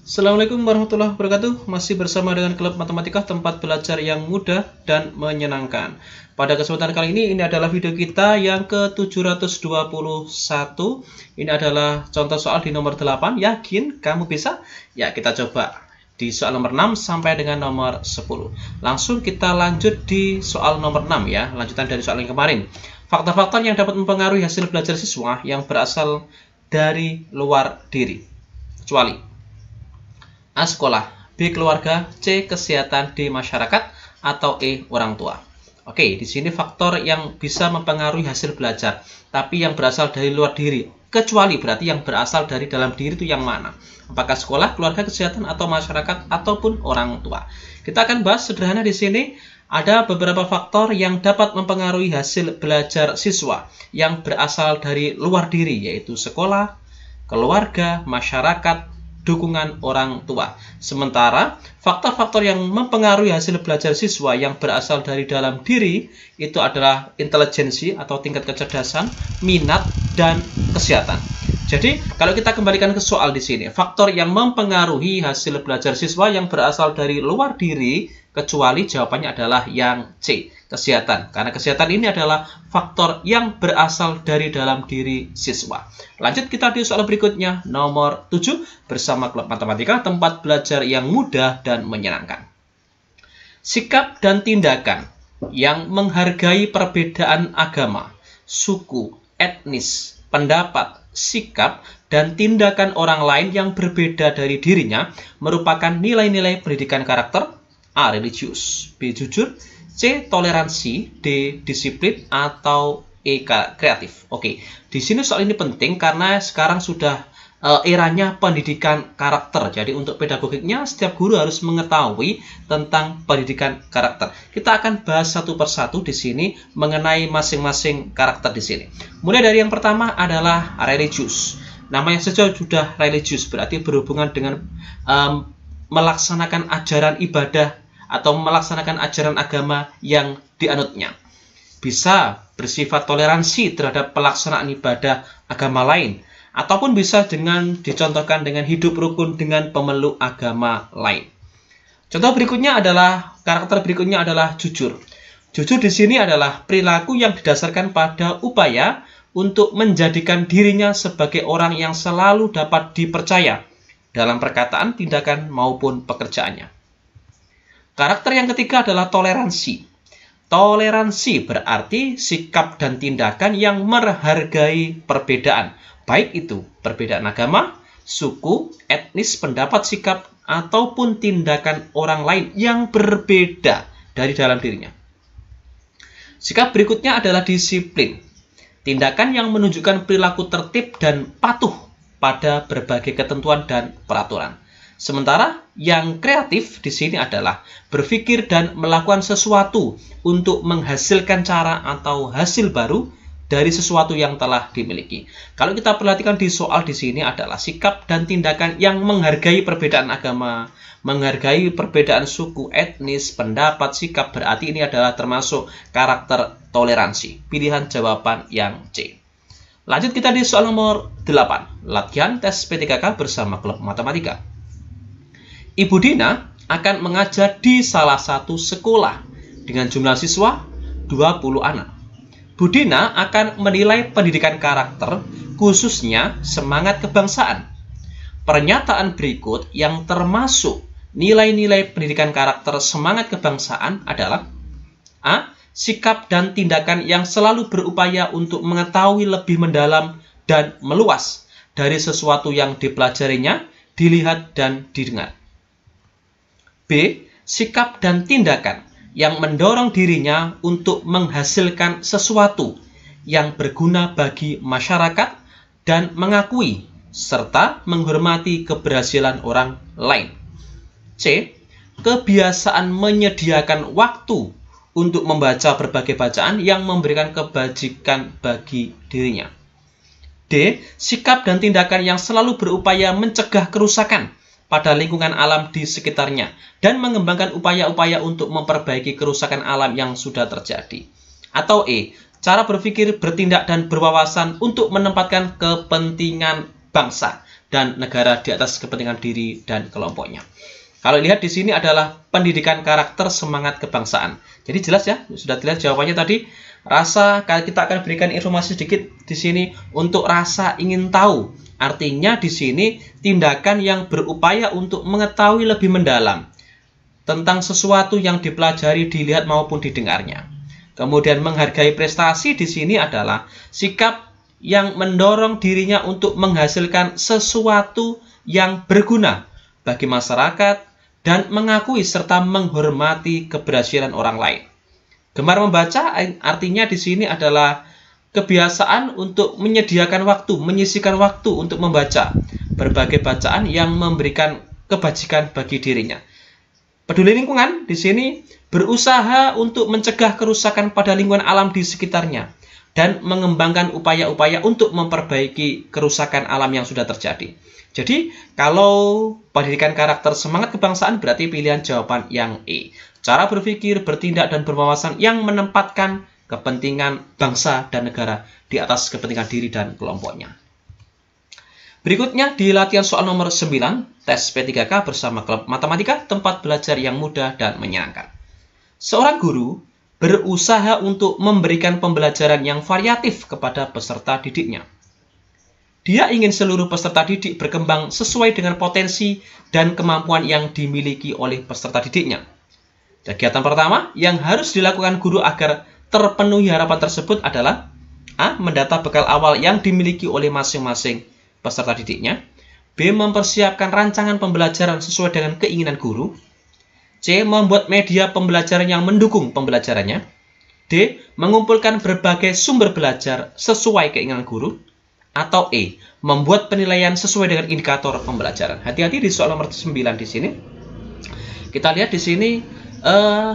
Assalamualaikum warahmatullahi wabarakatuh. Masih bersama dengan Klub Matematika, tempat belajar yang mudah dan menyenangkan. Pada kesempatan kali ini adalah video kita yang ke-721. Ini adalah contoh soal di nomor 8. Yakin kamu bisa? Ya, kita coba di soal nomor 6 sampai dengan nomor 10. Langsung kita lanjut di soal nomor 6 ya, lanjutan dari soal yang kemarin. Faktor-faktor yang dapat mempengaruhi hasil belajar siswa yang berasal dari luar diri, kecuali A. Sekolah, B. Keluarga, C. Kesehatan, D. Masyarakat, atau E. Orang tua. Oke, di sini faktor yang bisa mempengaruhi hasil belajar, tapi yang berasal dari luar diri. Kecuali berarti yang berasal dari dalam diri itu yang mana? Apakah sekolah, keluarga, kesehatan, atau masyarakat, ataupun orang tua? Kita akan bahas sederhana di sini. Ada beberapa faktor yang dapat mempengaruhi hasil belajar siswa yang berasal dari luar diri, yaitu sekolah, keluarga, masyarakat, dukungan orang tua. Sementara faktor-faktor yang mempengaruhi hasil belajar siswa yang berasal dari dalam diri itu adalah intelijensi atau tingkat kecerdasan, minat, dan kesehatan. Jadi, kalau kita kembalikan ke soal di sini, faktor yang mempengaruhi hasil belajar siswa yang berasal dari luar diri, kecuali jawabannya adalah yang C, kesehatan. Karena kesehatan ini adalah faktor yang berasal dari dalam diri siswa. Lanjut kita di soal berikutnya, nomor 7, bersama Klub Matematika, tempat belajar yang mudah dan menyenangkan. Sikap dan tindakan yang menghargai perbedaan agama, suku, etnis, pendapat, sikap, dan tindakan orang lain yang berbeda dari dirinya merupakan nilai-nilai pendidikan karakter. A. Religius, B. Jujur, C. Toleransi, D. Disiplin, atau E. Kreatif. Oke, di sini soal ini penting karena sekarang sudah eranya pendidikan karakter. Jadi untuk pedagogiknya setiap guru harus mengetahui tentang pendidikan karakter. Kita akan bahas satu persatu di sini mengenai masing-masing karakter di sini. Mulai dari yang pertama adalah religius. Namanya saja sudah religius, berarti berhubungan dengan melaksanakan ajaran ibadah atau melaksanakan ajaran agama yang dianutnya. Bisa bersifat toleransi terhadap pelaksanaan ibadah agama lain, ataupun bisa dengan dicontohkan dengan hidup rukun dengan pemeluk agama lain. Contoh berikutnya adalah, karakter berikutnya adalah jujur. Jujur di sini adalah perilaku yang didasarkan pada upaya untuk menjadikan dirinya sebagai orang yang selalu dapat dipercaya dalam perkataan, tindakan, maupun pekerjaannya. Karakter yang ketiga adalah toleransi. Toleransi berarti sikap dan tindakan yang menghargai perbedaan, baik itu perbedaan agama, suku, etnis, pendapat, sikap, ataupun tindakan orang lain yang berbeda dari dalam dirinya. Sikap berikutnya adalah disiplin. Tindakan yang menunjukkan perilaku tertib dan patuh pada berbagai ketentuan dan peraturan. Sementara yang kreatif di sini adalah berpikir dan melakukan sesuatu untuk menghasilkan cara atau hasil baru dari sesuatu yang telah dimiliki. Kalau kita perhatikan di soal di sini adalah sikap dan tindakan yang menghargai perbedaan agama, menghargai perbedaan suku, etnis, pendapat, sikap, berarti ini adalah termasuk karakter toleransi. Pilihan jawaban yang C. Lanjut kita di soal nomor 8. Latihan tes P3K bersama Klub Matematika. Ibu Dina akan mengajar di salah satu sekolah dengan jumlah siswa 20 anak. Bu Dina akan menilai pendidikan karakter, khususnya semangat kebangsaan. Pernyataan berikut yang termasuk nilai-nilai pendidikan karakter semangat kebangsaan adalah A. Sikap dan tindakan yang selalu berupaya untuk mengetahui lebih mendalam dan meluas dari sesuatu yang dipelajarinya, dilihat, dan didengar. B. Sikap dan tindakan yang mendorong dirinya untuk menghasilkan sesuatu yang berguna bagi masyarakat dan mengakui serta menghormati keberhasilan orang lain. C. Kebiasaan menyediakan waktu untuk membaca berbagai bacaan yang memberikan kebajikan bagi dirinya. D. Sikap dan tindakan yang selalu berupaya mencegah kerusakan pada lingkungan alam di sekitarnya dan mengembangkan upaya-upaya untuk memperbaiki kerusakan alam yang sudah terjadi. Atau E. Cara berpikir, bertindak, dan berwawasan untuk menempatkan kepentingan bangsa dan negara di atas kepentingan diri dan kelompoknya. Kalau lihat di sini adalah pendidikan karakter semangat kebangsaan. Jadi jelas ya, sudah dilihat jawabannya tadi. Rasa, kita akan berikan informasi sedikit di sini untuk rasa ingin tahu. Artinya di sini tindakan yang berupaya untuk mengetahui lebih mendalam tentang sesuatu yang dipelajari, dilihat maupun didengarnya. Kemudian menghargai prestasi di sini adalah sikap yang mendorong dirinya untuk menghasilkan sesuatu yang berguna bagi masyarakat dan mengakui serta menghormati keberhasilan orang lain. Gemar membaca artinya di sini adalah kebiasaan untuk menyediakan waktu, menyisihkan waktu untuk membaca berbagai bacaan yang memberikan kebajikan bagi dirinya. Peduli lingkungan di sini berusaha untuk mencegah kerusakan pada lingkungan alam di sekitarnya dan mengembangkan upaya-upaya untuk memperbaiki kerusakan alam yang sudah terjadi. Jadi, kalau pendidikan karakter semangat kebangsaan berarti pilihan jawaban yang E. Cara berpikir, bertindak, dan berwawasan yang menempatkan kepentingan bangsa dan negara di atas kepentingan diri dan kelompoknya. Berikutnya di latihan soal nomor 9, tes P3K bersama klub matematika, tempat belajar yang mudah dan menyenangkan. Seorang guru berusaha untuk memberikan pembelajaran yang variatif kepada peserta didiknya. Dia ingin seluruh peserta didik berkembang sesuai dengan potensi dan kemampuan yang dimiliki oleh peserta didiknya. Kegiatan pertama yang harus dilakukan guru agar terpenuhi harapan tersebut adalah A. Mendata bekal awal yang dimiliki oleh masing-masing peserta didiknya. B. Mempersiapkan rancangan pembelajaran sesuai dengan keinginan guru. C. Membuat media pembelajaran yang mendukung pembelajarannya. D. Mengumpulkan berbagai sumber belajar sesuai keinginan guru. Atau E. Membuat penilaian sesuai dengan indikator pembelajaran. Hati-hati di soal nomor 9 di sini. Kita lihat di sini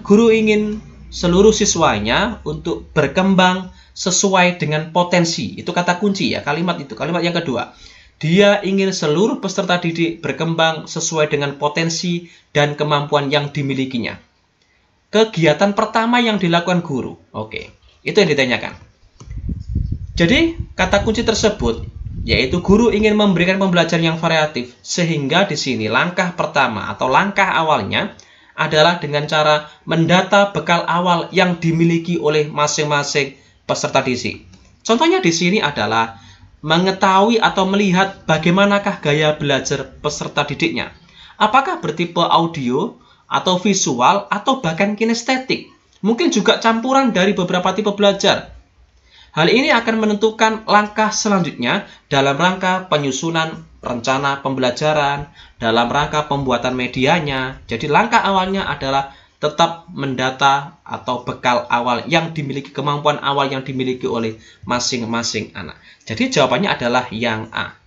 guru ingin seluruh siswanya untuk berkembang sesuai dengan potensi. Itu kata kunci ya, kalimat itu. Kalimat yang kedua. Dia ingin seluruh peserta didik berkembang sesuai dengan potensi dan kemampuan yang dimilikinya. Kegiatan pertama yang dilakukan guru. Oke, itu yang ditanyakan. Jadi, kata kunci tersebut yaitu guru ingin memberikan pembelajaran yang variatif, sehingga di sini langkah pertama atau langkah awalnya adalah dengan cara mendata bekal awal yang dimiliki oleh masing-masing peserta didik. Contohnya di sini adalah mengetahui atau melihat bagaimanakah gaya belajar peserta didiknya. Apakah bertipe audio atau visual atau bahkan kinestetik. Mungkin juga campuran dari beberapa tipe belajar. Hal ini akan menentukan langkah selanjutnya dalam rangka penyusunan rencana pembelajaran, dalam rangka pembuatan medianya. Jadi langkah awalnya adalah tetap mendata atau bekal awal yang dimiliki, kemampuan awal yang dimiliki oleh masing-masing anak. Jadi jawabannya adalah yang A.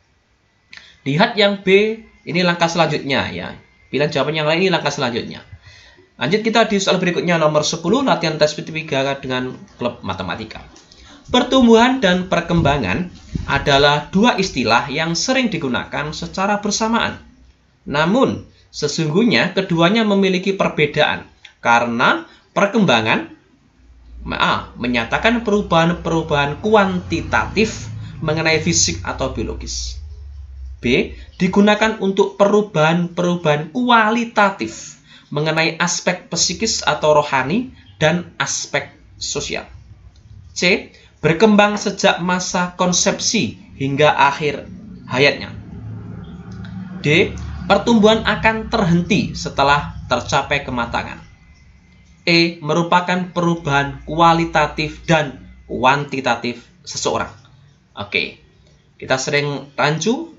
Lihat yang B, ini langkah selanjutnya ya. Pilihan jawaban yang lain ini langkah selanjutnya. Lanjut kita di soal berikutnya nomor 10, latihan tes P3K dengan klub matematika. Pertumbuhan dan perkembangan adalah dua istilah yang sering digunakan secara bersamaan. Namun, sesungguhnya keduanya memiliki perbedaan karena perkembangan menyatakan perubahan-perubahan kuantitatif mengenai fisik atau biologis. B. Digunakan untuk perubahan-perubahan kualitatif mengenai aspek psikis atau rohani dan aspek sosial. C. Berkembang sejak masa konsepsi hingga akhir hayatnya. D. Pertumbuhan akan terhenti setelah tercapai kematangan. E. Merupakan perubahan kualitatif dan kuantitatif seseorang. Oke, kita sering rancu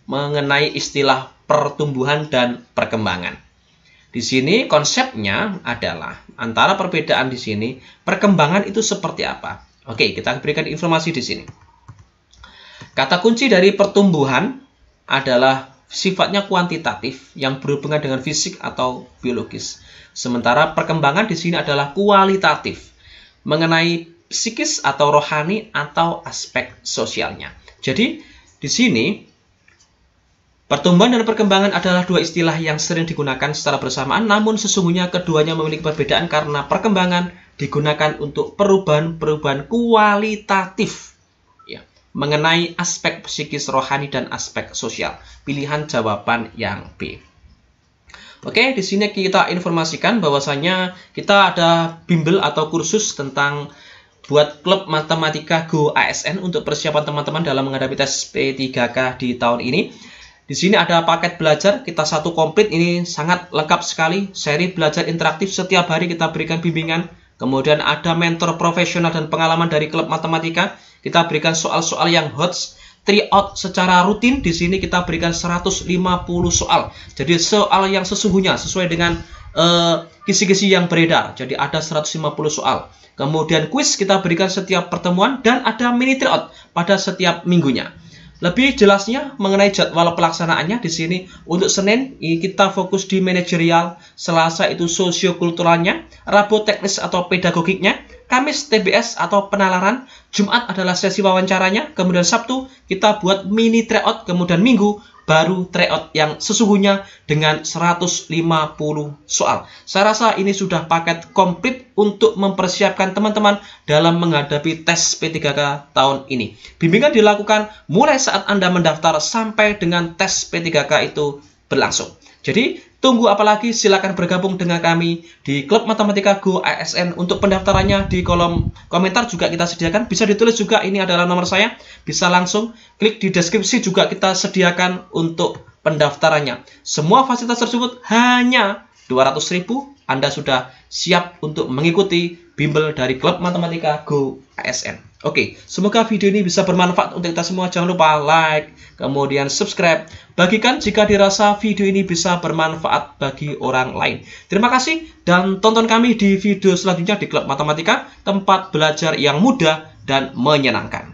mengenai istilah pertumbuhan dan perkembangan. Di sini konsepnya adalah antara perbedaan di sini, perkembangan itu seperti apa? Oke, kita berikan informasi di sini. Kata kunci dari pertumbuhan adalah sifatnya kuantitatif yang berhubungan dengan fisik atau biologis. Sementara perkembangan di sini adalah kualitatif mengenai psikis atau rohani atau aspek sosialnya. Jadi, di sini pertumbuhan dan perkembangan adalah dua istilah yang sering digunakan secara bersamaan, namun sesungguhnya keduanya memiliki perbedaan karena perkembangan digunakan untuk perubahan-perubahan kualitatif, ya, mengenai aspek psikis, rohani, dan aspek sosial. Pilihan jawaban yang B. Oke, di sini kita informasikan bahwasanya kita ada bimbel atau kursus tentang buat klub matematika Go ASN untuk persiapan teman-teman dalam menghadapi tes P3K di tahun ini. Di sini ada paket belajar kita satu komplit, ini sangat lengkap sekali. Seri belajar interaktif setiap hari kita berikan bimbingan. Kemudian ada mentor profesional dan pengalaman dari klub matematika. Kita berikan soal-soal yang hot, tryout secara rutin. Di sini kita berikan 150 soal. Jadi soal yang sesungguhnya sesuai dengan kisi-kisi yang beredar. Jadi ada 150 soal. Kemudian kuis kita berikan setiap pertemuan dan ada mini tryout pada setiap minggunya. Lebih jelasnya mengenai jadwal pelaksanaannya di sini untuk Senin kita fokus di manajerial, Selasa itu sosiokulturalnya, Rabu teknis atau pedagogiknya, Kamis TBS atau penalaran, Jumat adalah sesi wawancaranya, kemudian Sabtu kita buat mini tryout, kemudian Minggu baru tryout yang sesungguhnya dengan 150 soal. Saya rasa ini sudah paket komplit untuk mempersiapkan teman-teman dalam menghadapi tes P3K tahun ini. Bimbingan dilakukan mulai saat Anda mendaftar sampai dengan tes P3K itu berlangsung. Jadi, tunggu apa lagi? Silakan bergabung dengan kami di Klub Matematika Go ASN. Untuk pendaftarannya di kolom komentar juga kita sediakan. Bisa ditulis juga, ini adalah nomor saya. Bisa langsung klik di deskripsi juga kita sediakan untuk pendaftarannya. Semua fasilitas tersebut hanya 200.000. Anda sudah siap untuk mengikuti bimbel dari Klub Matematika Go ASN. Oke, semoga video ini bisa bermanfaat untuk kita semua. Jangan lupa like, kemudian subscribe. Bagikan jika dirasa video ini bisa bermanfaat bagi orang lain. Terima kasih dan tonton kami di video selanjutnya di Klub Matematika, tempat belajar yang mudah dan menyenangkan.